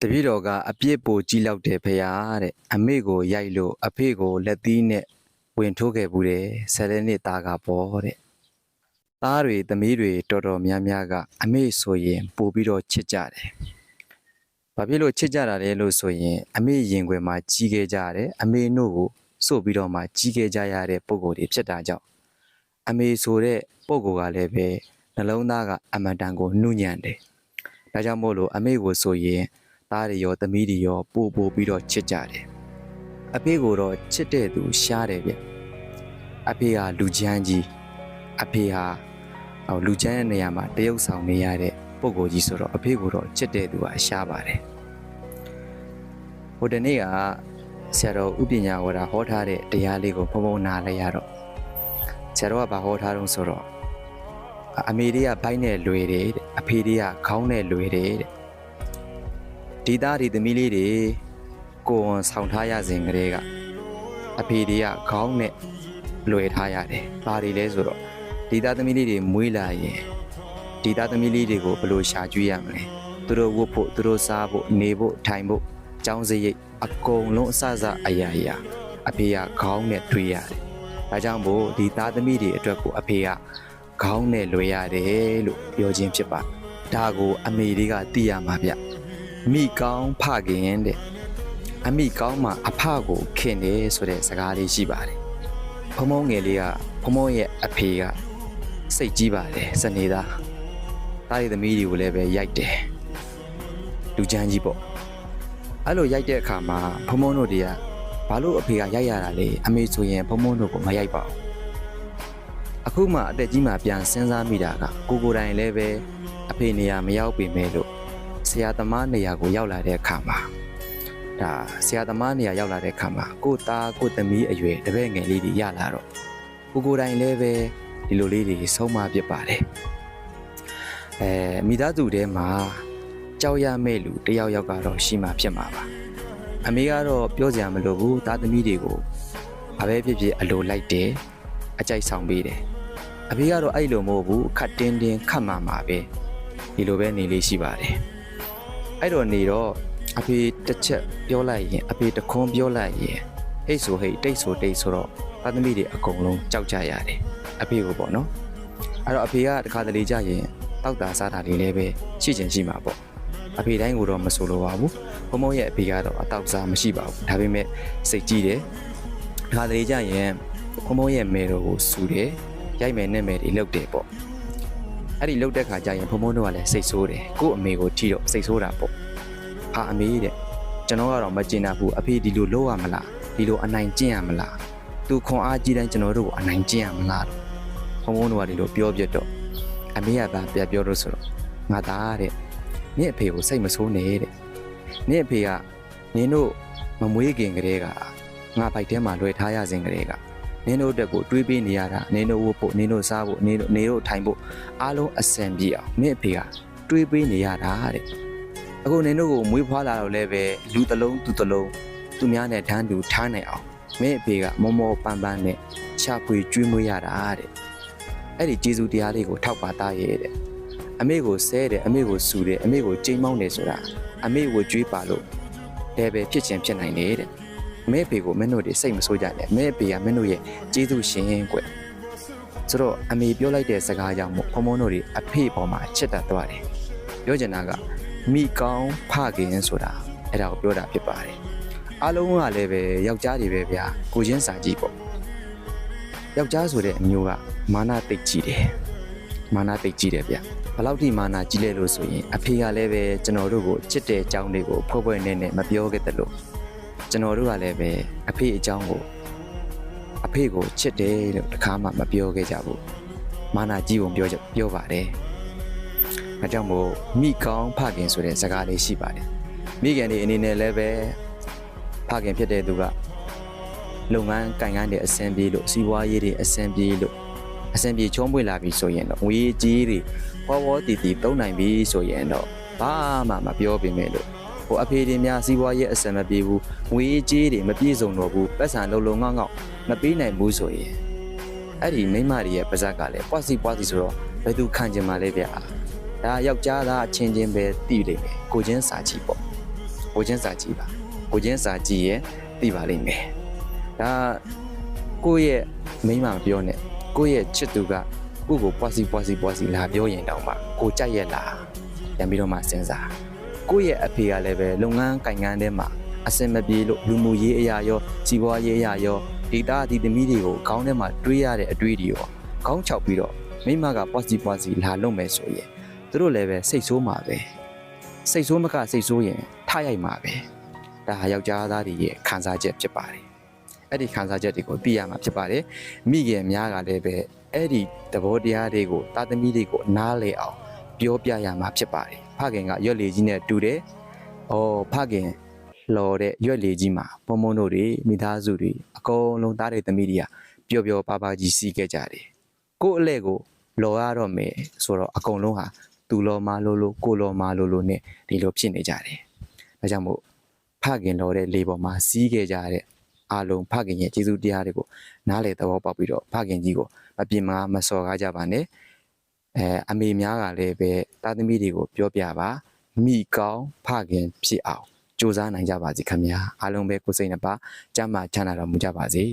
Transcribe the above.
တပည့်တော်ကအပြစ်ပိုကြီးလောက်တယ်ဖေဟာတဲ့အမေကိုရိုက်လို့အဖေကိုလက်သီးနဲ့ဝင်ထိုးခဲ့ဘူးတယ်10နှစ်သားကပေါ့တဲ့သားတွေသမီးတွေတော်တော်များများကအမေဆိုရင်ပို့ပြီးတော့ချစ်ကြတယ်ဘာဖြစ်လို့ချစ်ကြတာလဲလို့ဆိုရင်အမေရင်ခွင်မှာကြီးခဲ့ကြတယ်အမေတို့ကိုစို့ပြီးတော့မှကြီးခဲ့ကြရတဲ့ပုံကိုယ်တွေဖြစ်တာကြောင့်အမေဆိုတဲ့ပုံကိုယ်ကလည်းပဲနှလုံးသားကအမန်တန်ကိုနှုညံ့တယ်ဒါကြောင့်မို့လို့အမေကိုဆိုရင်သားတွေရောသမီးတွေရောပို့ပြီးတော့ချစ်ကြတယ်အဖေကိုတော့ချစ်တဲ့သူရှားတယ်ဗျအဖေဟာလူချမ်းကြီးအဖေဟာလူချမ်းရဲ့နေရာမှာတရုပ်ဆောင်နေရတဲ့ပုဂ္ဂိုလ်ကြီးဆိုတော့အဖေကိုတော့ချစ်တဲ့သူကရှားပါတယ်ဟိုတနေ့ကဆရာတော်ဥပညာဝါဒဟောထားတဲ့တရားလေးကိုဖုံနာလိုက်ရတော့ဆရာတော်ကဘာဟောထားတော့ဆိုတော့အမေတွေကဘိုင်းနဲ့လွယ်တယ်တဲ့အဖေတွေကခေါင်းနဲ့လွယ်တယ်တဲ့ဒီသားဒီသမီးလေးတွေကိုယ်ဝန်ဆောင်ထားရစဉ်ကလေးကအဖေတွေကခေါင်းနဲ့လွယ်ထားရတယ်။ဘာတွေလဲဆိုတော့ဒီသားသမီးလေးတွေမွေးလာရင်ဒီသားသမီးလေးတွေကိုဘယ်လိုရှာကျွေးရမလဲ။သူတို့ဝတ်ဖို့သူတို့စားဖို့နေဖို့ထိုင်ဖို့ကျောင်းစရိတ်အကုန်လုံးအစအရာအဖေကခေါင်းနဲ့တွေးရတယ်။ဒါကြောင့်မို့ဒီသားသမီးတွေအတွက်ကိုအဖေကခေါင်းနဲ့လွယ်ရတယ်လို့ပြောခြင်းဖြစ်ပါ။ဒါကိုအမေတွေကသိရမှာဗျ။မိကောင်းဖခင်တဲ့အမိကောင်းမှာအဖကိုခင်တယ်ဆိုတဲ့စကားလေးရှိပါတယ်ဖုံငယ်လေးကဖုံရဲ့အဖေကစိတ်ကြီးပါတယ်စနေသားတားရည်သမီးတွေကိုလည်းပဲရိုက်တယ်လူချမ်းကြီးပေါ့အဲ့လိုရိုက်တဲ့အခါမှာဖုံတို့တွေကဘာလို့အဖေကရိုက်ရတာလဲအမေဆိုရင်ဖုံတို့ကိုမရိုက်ပါဘူးအခုမှအသက်ကြီးမှပြန်စဉ်းစားမိတာကကိုယ်တိုင်လည်းပဲအဖေနေရာမရောက်ပေမဲ့လို့ဆရာသမားနေရာကိုရောက်လာတဲ့အခါမှာဒါဆရာသမားနေရာရောက်လာတဲ့အခါမှာကိုသားကိုသမီးအရွယ်တပည့်ငယ်လေးတွေရလာတော့ကိုယ်တိုင်လည်းပဲဒီလိုလေးတွေဆုံးမပြပါတယ်မိသားစုထဲမှာကြောက်ရမဲ့လူတယောက်ကတော့ရှိမှဖြစ်မှာပါအမေကတော့ပြောစရာမလိုဘူးသားသမီးတွေကိုဘာပဲဖြစ်ဖြစ်အလိုလိုက်တယ်အကြိုက်ဆောင်ပေးတယ်အဖေကတော့အဲ့လိုမဟုတ်ဘူးခတ်တင်းခတ်မှာပဲဒီလိုပဲနေလေးရှိပါတယ်အဲ့တော့နေတော့အဖေတစ်ချက်ပြောလိုက်ရင်အဖေတခွန်းပြောလိုက်ရင်ဟိတ်ဆိုဟိတ်တိတ်ဆိုတိတ်ဆိုတော့သားသမီးတွေအကုန်လုံးကြောက်ကြရတယ်အဖေကိုပေါ့နော်အဲ့တော့အဖေကတခါတလေကြရင်တောက်တာစားတာလေးလည်းပဲရှိချင်ရှိမှာပေါ့အဖေတိုင်းကိုတော့မဆိုလိုပါဘူးဘုံရဲ့အဖေကတော့အတောက်စားမရှိပါဘူးဒါပေမဲ့စိတ်ကြီးတယ်တခါတလေကြရင်ဘုံရဲ့မဲတော်ကိုစူတယ်ရိုက်မယ်နဲ့မယ်တွေလှုပ်တယ်ပေါ့အဲ့ဒီလှုပ်တဲ့ခါကျရင်ဘုံတို့ကလည်းစိတ်ဆိုးတယ်ကို့အမေကိုထိတော့စိတ်ဆိုးတာပေါ့ဟာအမေတဲ့ကျွန်တော်ကတော့မကျင်တာဘူးအဖေဒီလိုလုပ်ရမလားဒီလိုအနိုင်ကျင့်ရမလားသူခွန်အားကြီးတိုင်းကျွန်တော်တို့ကိုအနိုင်ကျင့်ရမလားဘုံတို့ကဒီလိုပြောပြတော့အမေကသာပြပြောလို့ဆိုတော့ငါသားတဲ့နင့်အဖေကိုစိတ်မဆိုးနဲ့တဲ့နင့်အဖေကနင်တို့မမွေးခင်ကလေးကငါဘိုက်ထဲမှာလွှဲထားရစဉ်ကလေးကနင်တို့တက်ကိုတွေးပေးနေရတာနင်တို့ဝတ်ဖို့နင်တို့စားဖို့နင်တို့ထိုင်ဖို့အားလုံးအဆင်ပြေအောင်နင့်အဖေကတွေးပေးနေရတာတဲ့အခုနင်တို့ကိုမွေးဖွားလာတော့လည်းပဲလူတစ်လုံးသူတစ်လုံးသူများနဲ့တန်းတူထားနိုင်အောင်မင်းအဖေကမောမောပန်းပန်းနဲ့ချပွေကျွေးမွေးရတာတဲ့အဲ့ဒီကျေးဇူးတရားလေးကိုထောက်ပါသားရဲ့တဲ့အမေကိုဆဲတယ်အမေကိုစူတယ်အမေကိုကြိမ်မောင်းတယ်ဆိုတာအမေကိုကြွေးပါလို့လည်းပဲဖြစ်ချင်းဖြစ်နိုင်တယ်တဲ့အမေအဖေကိုမင်းတို့တွေစိတ်မဆိုးကြနဲ့အမေအဖေကမင်းတို့ရဲ့ကျေးဇူးရှင်ကွဆိုတော့အမေပြောလိုက်တဲ့စကားကြောင့်မို့ဘုံတို့တွေအဖေပေါ်မှာချစ်တတ်သွားတယ်ပြောချင်တာကမိကောင်းဖခင်ဆိုတာအဲ့ဒါကိုပြောတာဖြစ်ပါတယ်အားလုံးကလည်းပဲယောက်ျားတွေပဲဗျာကိုချင်းစာကြည့်ပေါ့ယောက်ျားဆိုတဲ့အမျိုးကမာနတိတ်ကြီးတယ်မာနတိတ်ကြီးတယ်ဗျဘလောက်ထိမာနကြီးလဲလို့ဆိုရင်အဖေကလည်းပဲကျွန်တော်တို့ကိုချစ်တဲ့အကြောင်းတွေကိုဖွဲ့ဖွဲ့နဲ့မပြောခဲ့တယ်လို့ကျွန်တော်တို့ကလည်းပဲအဖေအကြောင်းကိုအဖေကိုချစ်တယ်လို့တခါမှမပြောခဲ့ကြဘူးမာနကြီးကိုပြောပါတယ်အကြောင်းမို့မိကောင်းဖခင်ဆိုတဲ့စကားလေးရှိပါတယ်မိခင်တွေအနေနဲ့လည်းပဲဖခင်ဖြစ်တဲ့သူကလုပ်ငန်းကိုင်ငန်းတွေအဆင်ပြေလို့စီးပွားရေးတွေအဆင်ပြေလို့အဆင်ပြေချုံးပွေလာပြီဆိုရင်တော့ငွေကြီးတွေဝတီသုံးနိုင်ပြီဆိုရင်တော့ဘာမှမပြောပြမယ်လို့ဟိုအဖေတွေများစီးပွားရေးအဆင်မပြေဘူးငွေကြီးတွေမပြည့်စုံတော့ဘူးပတ်စံလုံငေါမပေးနိုင်ဘူးဆိုရင်အဲ့ဒီမိန်းမတွေရဲ့ပါဇက်ကလည်းပွားစီဆိုတော့ဘယ်သူခံကျင်မှလဲဗျာဒါယောက်ျားသားအချင်းချင်းပဲတည်လိမ့်မယ်ကိုချင်းစာချီပေါ့ ကိုချင်းစာကြည့်ပါကိုချင်းစာကြည့်ရဲ့သိပါလိမ့်မယ်ဒါကိုယ့်ရဲ့မိန်းမမပြောနဲ့ကိုယ့်ရဲ့ချစ်သူကကိုယ့်ကိုပွားစီလာပြောရင်တောင်မှကိုကြိုက်ရဲ့လားပြန်ပြီးတော့မှစဉ်းစားကိုယ့်ရဲ့အဖေကလည်းပဲလုပ်ငန်းကိုင်ငန်းထဲမှာအစင်မပြေလို့လူမှုရေးအရာရောစီးပွားရေးအရာရောဒီသားဒီသမီးတွေကိုခေါင်းထဲမှာတွေးရတဲ့အတွေးတွေရောခေါင်းချောက်ပြီးတော့မိမကပွားစီလာလုပ်မယ်ဆိုရင်သူတို့လည်းပဲစိတ်ဆိုးမှာပဲစိတ်ဆိုးမကစိတ်ဆိုးရင်ထရိုက်မှာပဲဒါဟာယောက်ျားသားတွေရဲ့ခံစားချက်ဖြစ်ပါတယ်အဲ့ဒီခံစားချက်တွေကိုသိရမှာဖြစ်ပါတယ်မိခင်များကလည်းပဲအဲ့ဒီသဘောတရားတွေကိုသားသမီးတွေကိုနားလည်အောင်ပြောပြရမှာဖြစ်ပါတယ်ဖခင်ကရွက်လေကြီးနဲ့တူတယ်။ဖခင်လော်တဲ့ရွက်လေကြီးမှာဘုံဘုံတို့တွေမိသားစုတွေအကုန်လုံးသားတဲ့သမီးတွေကပျော်ပျော်ပါပါကြီးစီးခဲ့ကြတယ်။ကိုယ့်အလဲကိုလော်ရတော့မယ်ဆိုတော့အကုန်လုံးဟာသူလော်မလို့ကိုလော်မလို့နဲ့ဒီလိုဖြစ်နေကြတယ်။ဒါကြောင့်မို့ဖခင်လော်တဲ့လေပေါ်မှာစီးခဲ့ကြတဲ့အားလုံးဖခင်ရဲ့ကျေးဇူးတရားတွေကိုနားလေသဘောပေါက်ပြီးတော့ဖခင်ကြီးကိုမပြင်းမစော်ကားကြပါနဲ့အမေများကလည်းပဲသားသမီးတွေကိုပြောပြပါမိကောင်းဖခင်ဖြစ်အောင်ကြိုးစားနိုင်ကြပါစေခင်ဗျာအားလုံးပဲကိုယ်စိတ်နှပါကျမ်းမာချမ်းသာတော်မူကြပါစေ